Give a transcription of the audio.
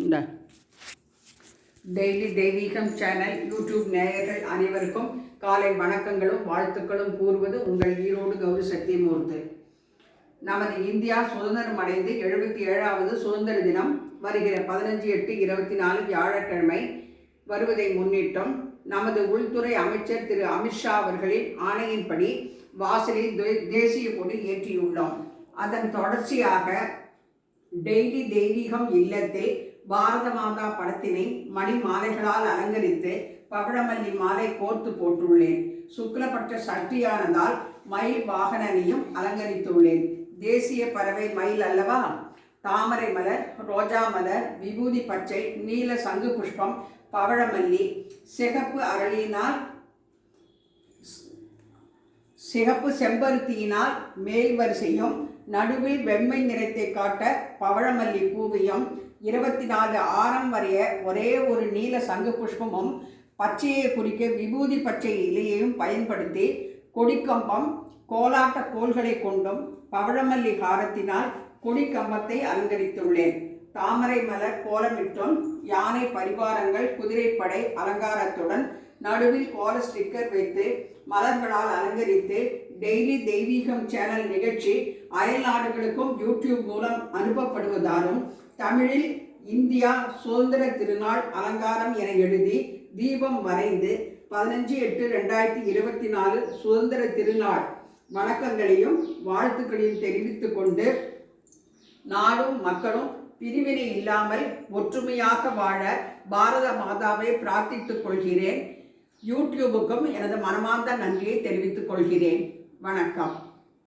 இந்த டெய்லி தெய்வீகம் channel YouTube நேயர்கள் அனைவருக்கும் காலை வணக்கங்களும் வாழ்த்துக்களும் கூறுவது உங்கள் ஈரோடு கௌரி சத்தியமூர்த்தி. நமது இந்தியா சுதந்திரம் அடைந்து 77வது சுதந்திர தினம் வருகிற 15/8/24 வியாழக்கிழமை வருவதை முன்னிட்டும் நமது உள்துறை அமைச்சர் திரு அமித்ஷா அவர்களின் ஆணையின்படி வாசலில் தேசிய கொடி ஏற்றியுள்ளோம். அதன் தொடர்ச்சியாக டெய்லி தெய்வீகம் இல்லத்தில் பாரத மாதா படத்தினை மணி மாலைகளால் அலங்கரித்து பவழமல்லி மாலை கோர்த்து போட்டுள்ளேன். சுக்லபட்ச சஷ்டியானதால் மயில் வாகனனையும் அலங்கரித்துள்ளேன். தேசிய பறவை மயில் அல்லவா? தாமரை மலர், ரோஜா மலர், விபூதி பச்சை, நீல சங்கு புஷ்பம், பவழமல்லி, சிகப்பு அரளியினால் சிகப்பு செம்பருத்தியினால் மேல் வரிசையும் நடுவில் வெண்மை நிறத்தை காட்ட பவழமல்லி பூவையும் 24 ஆரம் வரைய ஒரே ஒரு நீல சங்கு புஷ்பமும் பச்சையை குறிக்க விபூதி பச்சை இலையையும் பயன்படுத்தி கொடிக்கம்பம் கோலாட்ட கோள்களை கொண்டும் பவழமல்லி ஹாரத்தினால் கொடிக்கம்பத்தை அலங்கரித்துள்ளேன். தாமரை மலர் கோலமிட்டும் யானை பரிவாரங்கள் குதிரைப்படை அலங்காரத்துடன் நடுவில் கோல ஸ்டிக்கர் வைத்து மலர்களால் அலங்கரித்து டெய்லி தெய்வீகம் சேனல் நிகழ்ச்சி அயல் நாடுகளுக்கும் யூடியூப் மூலம் அனுப்பப்படுவதாலும் தமிழில் இந்தியா சுதந்திர திருநாள் அலங்காரம் என எழுதி தீபம் வரைந்து 15/8/2024 சுதந்திர திருநாள் வணக்கங்களையும் வாழ்த்துக்களையும் தெரிவித்துக் கொண்டு நாடும் மக்களும் பிரிவினை இல்லாமல் ஒற்றுமையாக வாழ பாரத மாதாவை பிரார்த்தித்துக் கொள்கிறேன். யூடியூபுக்கும் எனது மனமார்ந்த நன்றியை தெரிவித்துக் கொள்கிறேன். வணக்கம்.